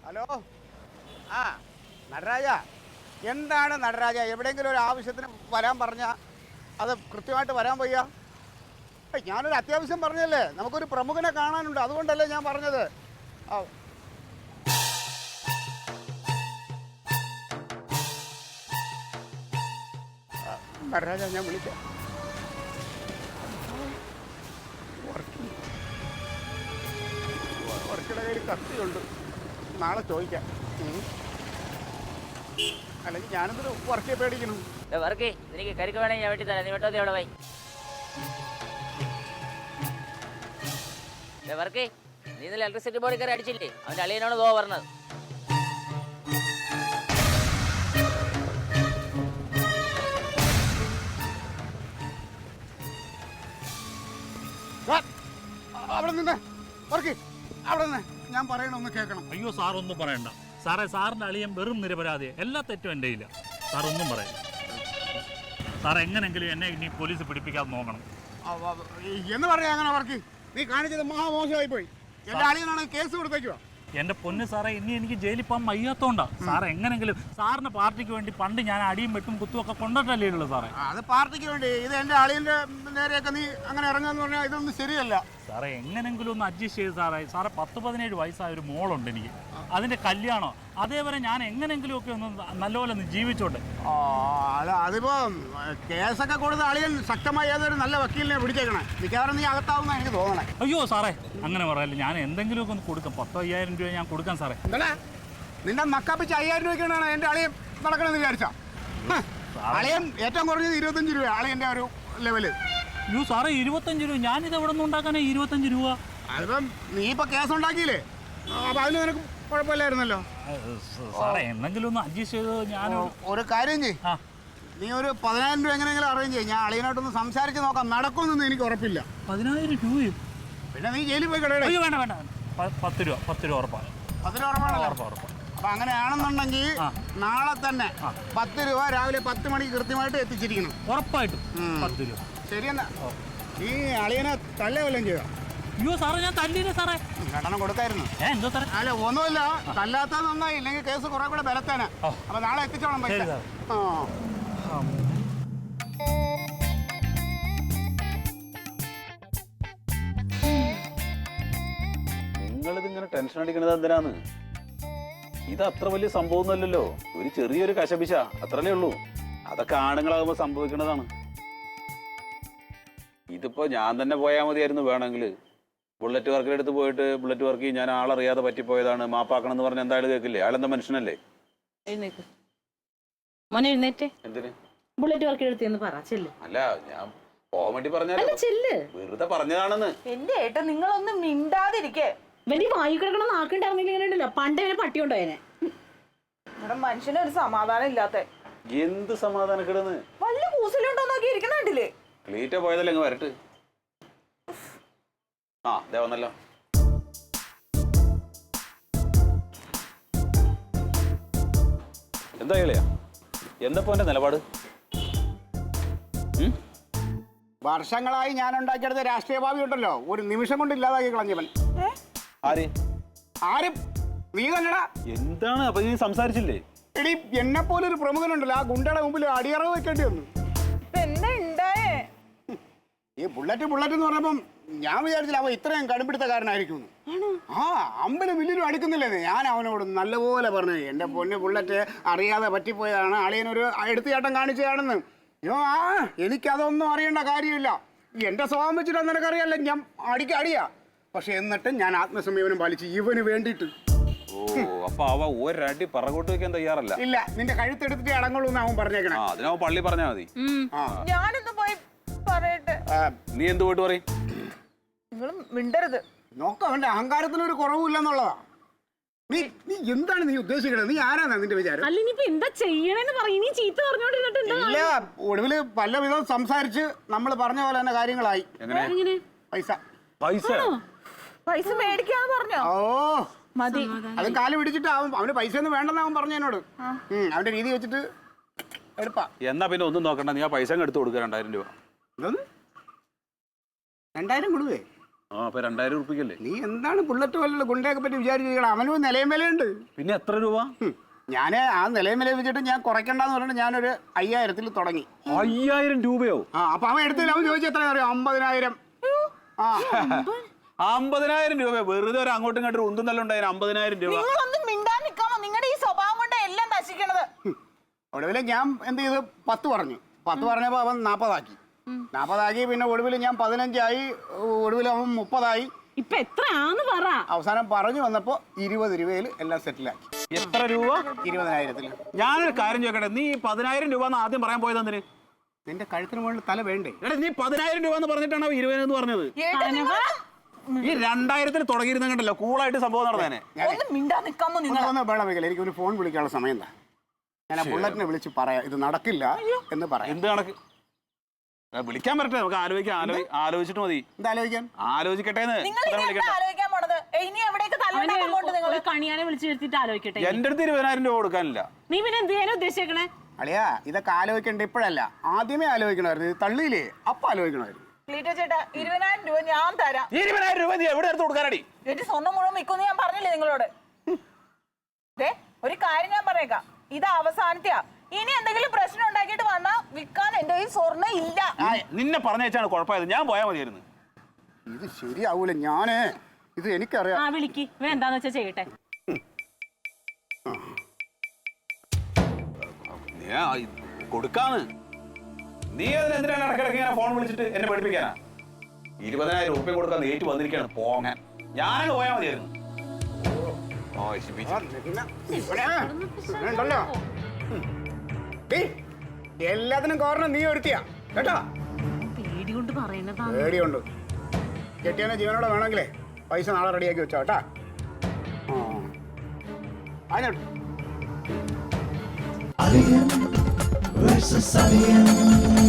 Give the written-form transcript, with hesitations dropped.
Hello. ആ നടരാജ, എന്താണ് നടരാജ? എവിടെയെങ്കിലും ഒരു ആവശ്യത്തിന് വരാൻ പറഞ്ഞാൽ അത് കൃത്യമായിട്ട് വരാൻ വയ്യ. ഞാനൊരു അത്യാവശ്യം പറഞ്ഞല്ലേ, നമുക്കൊരു പ്രമുഖനെ കാണാനുണ്ട്, അതുകൊണ്ടല്ലേ ഞാൻ പറഞ്ഞത്. ആ നടരാജ, ഞാൻ വിളിക്കാം. വർക്കിയുടെ കയ്യിൽ കത്തിയുണ്ട്, നാളെ ചോദിക്കാം. അല്ലെങ്കിൽ ഞാനെന്തൊരു വർക്കിയെ പേടിക്കണം. വർക്കി എനിക്ക് കരിക്ക് വേണമെങ്കിൽ ഞാൻ വേണ്ടി തരാം. നീ വെട്ടോതി അവിടെ പോയി. വർക്കി നീ ഇന്നലെ ഇലക്ട്രിസിറ്റി ബോർഡിൽ കയറി അടിച്ചില്ലേ? അവൻ്റെ അളിയനോട് പോ പറഞ്ഞത്. അവിടെ നിന്ന് വർക്കി, അവിടെ നിന്ന് ഞാൻ പറയണമെന്ന് കേൾക്കണം. അയ്യോ സാർ ഒന്നും പറയണ്ട സാറേ. സാറിന്റെ അളിയൻ വെറും നിരപരാധിയെ, എല്ലാ തെറ്റും എൻ്റെ ഇല്ല. സാർ ഒന്നും പറയില്ല. സാർ എങ്ങനെങ്കിലും എന്നെ ഇനി പോലീസ് പിടിപ്പിക്കാതെ നോക്കണം എന്ന് പറയാ. അങ്ങനെ വർക്കി, നീ കാണിച്ചത് മഹാമോശമായി പോയി. എന്റെ അളിയനാണ് കേസ് കൊടുത്തേക്കുവാ. എൻ്റെ പൊന്ന് സാറേ, ഇനി എനിക്ക് ജയിലിൽ പോകാൻ വയ്യാത്തോണ്ടാ. സാർ എങ്ങനെങ്കിലും സാറിന്റെ പാർട്ടിക്ക് വേണ്ടി പണ്ട് ഞാൻ അടിയും വെട്ടും കുത്തുമൊക്കെ കൊണ്ടിട്ടല്ലേ ഉള്ളൂ സാറേ. അത് പാർട്ടിക്ക് വേണ്ടി. ഇത് എന്റെ അളിയന്റെ നേരെയൊക്കെ നീ അങ്ങനെ ഇറങ്ങാന്ന് പറഞ്ഞാൽ ഇതൊന്നും ശരിയല്ല സാറേ. എങ്ങനെങ്കിലും ഒന്ന് അഡ്ജസ്റ്റ് ചെയ്ത് സാറേ. സാറേ 10-17 വയസ്സായ ഒരു മോളുണ്ട് എനിക്ക്. അതിന്റെ കല്യാണം അതേവരെ ഞാൻ എങ്ങനെങ്കിലും ഒക്കെ ഒന്ന് നല്ലപോലെ ഒന്ന് ജീവിച്ചോട്ടെ. അതിപ്പോ കേസൊക്കെ കൊടുത്ത അളിയൻ ശക്തമായി ഏതൊരു നല്ല വക്കീലിനെ പിടിച്ചേക്കണേ. മിക്കവാറും നീ അകത്താവുന്ന എനിക്ക് തോന്നണേ. അയ്യോ സാറേ, അങ്ങനെ പറയല്ലേ. ഞാൻ എന്തെങ്കിലുമൊക്കെ ഒന്ന് കൊടുക്കാം. 10-5000 രൂപ ഞാൻ കൊടുക്കാം സാറേ. എന്താ നിന്റെ നക്കാപ്പിച്ച് 5000 രൂപയ്ക്കാണ് എന്റെ അളിയൻ നടക്കണമെന്ന് വിചാരിച്ച? അളിയൻ ഏറ്റവും കുറഞ്ഞത് 25 രൂപ അളിയന്റെ ഒരു ലെവല്. അയ്യോ സാറേ, 25 രൂപ ഞാനിത് എവിടെ നിന്ന് ഉണ്ടാക്കാനേ 25 രൂപ? അതിപ്പം നീ ഇപ്പൊ കേസ് ഉണ്ടാക്കിയില്ലേ, അപ്പൊ അതിന് നിനക്ക് കുഴപ്പമില്ലായിരുന്നല്ലോ സാറേ. എന്തെങ്കിലും ഒന്ന് അഡ്ജസ്റ്റ് ചെയ്ത് ഞാൻ ഒരു കാര്യം ചെയ്യ്. നീ ഒരു 10000 രൂപ എങ്ങനെയെങ്കിലും അറേഞ്ച് ചെയ്യും. ഞാൻ അളിയനായിട്ടൊന്ന് സംസാരിച്ച് നോക്കാം. നടക്കുമെന്നൊന്നും എനിക്ക് ഉറപ്പില്ല. 10000 രൂപയും പിന്നെ നീ ജയിലിൽ പോയി കിടക്കണേ. അയ്യോ വേണ്ട വേണ്ട, 10 രൂപ ഉറപ്പാണ്. 10 രൂപ ഉറപ്പാണല്ലോ. അപ്പൊ അങ്ങനെയാണെന്നുണ്ടെങ്കിൽ നാളെ തന്നെ 10 രൂപ രാവിലെ 10 മണിക്ക് കൃത്യമായിട്ട് എത്തിച്ചിരിക്കണം. ഉറപ്പായിട്ടും 10 രൂപ. ശരിയെന്നാ. നീ അളിയനെ തല്ല വല്ലതും ചെയ്തോ? അയ്യോ സാറേ, ഞാൻ തല്ലിയില്ല സാറേ. രണ്ടെണ്ണം കൊടുക്കായിരുന്നു. എന്തോ സാറേ? അല്ല ഒന്നുമില്ല, തല്ലാത്ത നന്നായി. ഇല്ലെങ്കിൽ കേസ് കുറെ കൂടെ ബലത്തേനെ. അപ്പൊ നാളെ എത്തിച്ചോളാം പൈസ. നിങ്ങളിതിങ്ങനെ ടെൻഷൻ അടിക്കണത് എന്തിനാന്ന്? ഇത് അത്ര വലിയ സംഭവമൊന്നുമല്ലല്ലോ. ഒരു ചെറിയൊരു കശപിശ അത്രല്ലേ ഉള്ളൂ. അതൊക്കെ ആണുങ്ങളാകുമ്പോൾ സംഭവിക്കുന്നതാണ്. ഇതിപ്പോ ഞാൻ തന്നെ പോയാൽ മതിയായിരുന്നു. വേണമെങ്കിൽ ബുള്ളറ്റ് വർക്കിൻ്റെ അടുത്ത് പോയിട്ട് ബുള്ളറ്റ് വർക്ക് ഞാൻ ആളറിയാതെ പറ്റിപ്പോയതാണ്, മാപ്പാക്കണം എന്ന് പറഞ്ഞാൽ എന്തായാലും കേൾക്കില്ലേ? അയാളെന്താ മനുഷ്യനല്ലേ? എന്തിന് ബുള്ളറ്റ് വർക്ക് എടുത്തെന്ന് പറ. അല്ല, ഞാൻ പോകാൻ വേണ്ടി പറഞ്ഞാലോ, വെറുതെ പറഞ്ഞതാണെന്ന്. എന്റെ ഏട്ടാ, നിങ്ങളൊന്നും മിണ്ടാതിരിക്കേ. വലിയ വായു കിടക്കണം നാക്കുണ്ടായിരുന്നില്ല. പണ്ടേ പട്ടി കൊണ്ടുപോയനെ. ഇവിടെ മനുഷ്യനൊരു സമാധാനം ഇല്ലാത്ത. എന്ത് സമാധാനക്കേടെന്ന്? വല്ല കൂസലുണ്ടോ നോക്കി ഇരിക്കണില്ലേ? ക്ലീറ്റ പോയതല്ലേ, അങ്ങ് വരട്ട്. ആ ദേ വന്നല്ലോ. എന്താ കളിയാ? എന്തപ്പോ എന്റെ നിലപാട്? വർഷങ്ങളായി ഞാൻ ഉണ്ടാക്കിയെടുത്ത രാഷ്ട്രീയ ഭാവി ഉണ്ടല്ലോ, ഒരു നിമിഷം കൊണ്ട് ഇല്ലാതാക്കി കളഞ്ഞവൻ. ആര്? ആരും? നീ തന്നെടാ. എന്താണ് അപ്പൊ നീ സംസാരിച്ചില്ലേ? എടി, എന്നെ പോലെ ഒരു പ്രമുഖനുണ്ടല്ലോ, ആ ഗുണ്ടയുടെ മുമ്പിൽ അടിയറവ് വെക്കേണ്ടി വന്നു. എന്താ ഉണ്ടായേ? ഈ ബുള്ളറ്റ് എന്ന് പറഞ്ഞപ്പം ഞാൻ വിചാരിച്ചില്ല അവൻ ഇത്രയും കടുംപിടുത്തക്കാരനായിരിക്കും. ആ 50 മില്യനും അടുക്കുന്നില്ലേ. ഞാൻ അവനോട് നല്ലപോലെ പറഞ്ഞു, എന്റെ പൊന്ന് ബുള്ളറ്റ് അറിയാതെ പറ്റിപ്പോയതാണ്, അളിയനൊരു എടുത്തുചാട്ടം കാണിച്ചതാണെന്ന്. എനിക്കതൊന്നും അറിയേണ്ട കാര്യമില്ല. എന്റെ സ്വഭാവം വെച്ചിട്ട് നിനക്കറിയാലോ, ഞാൻ അടിയാ. പക്ഷെ എന്നിട്ടും ഞാൻ ആത്മസംയമനം പാലിച്ച് ഇവന് വേണ്ടിയിട്ട്. ഓ, അപ്പൊ അവ ഒരടി പറകോട്ട് വെക്കാൻ തയ്യാറല്ല. ഇല്ല, നിന്റെ കഴുത്തെടുത്തിട്ട് അടങ്ങുള്ളൂ എന്ന് അവൻ പറഞ്ഞേക്കണേ. അതിനവൻ പള്ളി പറഞ്ഞാ മതി. ഞാനൊന്ന് പോയി പറയട്ടെ. നീ എന്ത് പോയിട്ട് പറയും? നിങ്ങളും മിണ്ടരുത്. നോക്ക, അവന്റെ അഹങ്കാരത്തിനൊരു കുറവില്ലെന്നുള്ളതാ. നീ എന്താണ് നീ ഉദ്ദേശിക്കണത്? നീ ആരാന്നാ നിന്റെ വിചാരം? അല്ല, ഇനിയിപ്പോ എന്താ ചെയ്യണേന്ന് പറയും. നീ ചീത്ത പറഞ്ഞോണ്ടിരുന്നിട്ട് ഇല്ല, ഒടുവില് പല വിധം സംസാരിച്ച് നമ്മൾ പറഞ്ഞ പോലെ തന്നെ കാര്യങ്ങളായി. പൈസ മേടിക്കാന്ന് പറഞ്ഞോ? ഓ മതി, അത് കാല് പിടിച്ചിട്ട് അവന് പൈസ ഒന്നും വേണ്ടെന്ന് അവൻ പറഞ്ഞു എന്നോട്. അവന്റെ രീതി വെച്ചിട്ട് എടുപ്പാ. എന്നാ പിന്നെ ഒന്നും നോക്കണ്ട, നീ ആ പൈസ എടുത്ത് കൊടുക്കുക. 2000 രൂപ. 2000 കൊടുവേ? ആ അപ്പൊ 2000 ഉറുപ്പിക്കല്ലേ? നീ എന്താണ് ബുള്ളറ്റ് പോലുള്ള ഗുണ്ടയൊക്കെ പറ്റി വിചാരിച്ചിരിക്കണം? അവനും നിലയും വിലയുണ്ട്. പിന്നെ എത്ര രൂപ? ഞാൻ ആ നിലയും വില വെച്ചിട്ട് ഞാൻ കുറയ്ക്കണ്ടെന്ന് പറഞ്ഞിട്ട് ഞാനൊരു 5000-ൽ തുടങ്ങി. 5000 രൂപയോ? ആ അപ്പൊ അവൻ എടുത്തില്ല. അവൻ ചോദിച്ചു എത്ര അറിയാം? 50,000. ആ 50,000 രൂപ വെറുതെ ഒരു അങ്ങോട്ടും ഇങ്ങോട്ടും ഒന്നും നല്ല ഉണ്ടായിരുന്നു. 50,000 രൂപ. നിങ്ങളൊന്നും മിണ്ടാൻ നിൽക്കാമോ? നിങ്ങളുടെ ഈ സ്വഭാവം കൊണ്ട് എല്ലാം നശിക്കണത്. ഒടുവിൽ ഞാൻ എന്ത് ചെയ്തു? 10 പറഞ്ഞു. 10 പറഞ്ഞപ്പോൾ അവൻ 40 ആക്കി. 40 ആക്കി. പിന്നെ ഒടുവിൽ ഞാൻ 15 ആയി. ഒടുവിൽ അവൻ 30 ആയി. ഇപ്പൊ എത്രയാന്ന് പറ. അവസാനം പറഞ്ഞു വന്നപ്പോ 20 രൂപയിൽ എല്ലാം സെറ്റിലാക്കി. എത്ര രൂപ? 20,000-ൽ. ഞാനൊരു കാര്യം ചോദിക്കട്ടെ, നീ 10,000 രൂപ എന്ന് ആദ്യം പറയാൻ പോയത് എന്തിന്? നിന്റെ കഴുത്തിന് മുകളിൽ തല വേണ്ടേ? എടാ നീ 10,000 രൂപ എന്ന് പറഞ്ഞിട്ടാണ് 20 എന്ന് പറഞ്ഞത്. ഏട്ടാ, നിങ്ങൾ- ഈ 2000-ൽ തുടങ്ങിയിരുന്ന കണ്ടല്ലോ, കൂളായിട്ട് സംഭവം നടന്നേനെ. ഒന്ന് മിണ്ടാൻ നിൽക്കാമോ നിങ്ങൾ? ഒന്ന് വേണം വെക്കല. എനിക്കൊരു ഫോൺ വിളിക്കാനുള്ള സമയം എന്താ? ഞാൻ ആ ബുള്ളറ്റിനെ വിളിച്ച് പറയാം ഇത് നടക്കില്ല എന്ന് പറയാം. എന്ത് കണക്ക്? വിളിക്കാൻ പറ്റട്ടെ, നമുക്ക് ആലോചിച്ചിട്ട് മതി. എന്താ ആലോചിക്കാൻ? ആലോചിക്കട്ടെ. നിങ്ങൾ ഇനി എന്താ ആലോചിക്കാൻ പോണത്? ഇനി എവിടേക്ക് തലമുണ്ടാക്കാൻ പോണ്ട് നിങ്ങൾ? ഒരു കണിയാനെ വിളിച്ചു വരുത്തിട്ട് ആലോചിക്കട്ടെ. എന്റെ അടുത്ത് 20,000 രൂപ കൊടുക്കാനില്ല. നീ പിന്നെ എന്ത് ചെയ്യാനും ഉദ്ദേശിക്കണേ? അളിയാ ഇതൊക്കെ ആലോചിക്കണ്ട ഇപ്പോഴല്ല, ആദ്യമേ ആലോചിക്കണമായിരുന്നു. ഇത് തള്ളിയില്ലേ അപ്പൊ ആലോചിക്കണമായിരുന്നു. ക്ലീറ്റോ ചേട്ടാ, 20,000 രൂപ ഞാൻ തരാം. 20,000 രൂപ നീ എവിടെ എടുത്ത് കൊടുക്കാനടി? എന്റെ സ്വർണ്ണം മുഴുവൻ വിൽക്കുമെന്ന് ഞാൻ പറഞ്ഞില്ലേ നിങ്ങളോട്? ഒരു കാര്യം ഞാൻ പറഞ്ഞേക്കാം, ഇത് അവസാനത്തെയാ. ഇനി എന്തെങ്കിലും പ്രശ്നം ഉണ്ടാക്കിയിട്ട് വന്നാ വിൽക്കാൻ എന്റെ ഈ സ്വർണ്ണം ഇല്ല. നിന്നെ പറഞ്ഞാണ് കുഴപ്പമായത്. ഞാൻ പോയാൽ മതിയായിരുന്നു. ഇത് ശരിയാവൂല. ഞാന് ഇത് എനിക്കറിയാം. ആ വിളിക്ക്, ഇവൻ എന്താന്ന് വെച്ചാ ചെയ്യട്ടെ. കൊടുക്കാന്ന്. നീ അതിനെന്തിനാണ് ഇടക്കിടക്ക് ഇങ്ങനെ ഫോൺ വിളിച്ചിട്ട് എന്നെ പഠിപ്പിക്കാനാ? 20,000 രൂപ കൊടുക്കാൻ നേരിട്ട് വന്നിരിക്കുകയാണ് പോങ്ങാൻ. ഞാനങ്ങ് പോയാൽ മതിയായിരുന്നു. ഉണ്ടല്ലോ എല്ലാത്തിനും കാരണം നീ ഒരുത്തിയാ കേട്ടോ. പേടി കൊണ്ട് പറയുന്നതാണ്. പേടിയുണ്ട്. കെട്ടിയനെ ജീവനോടെ വേണമെങ്കിലേ പൈസ നാളെ റെഡിയാക്കി വെച്ചോ കേട്ടാ. Alien versus Alien.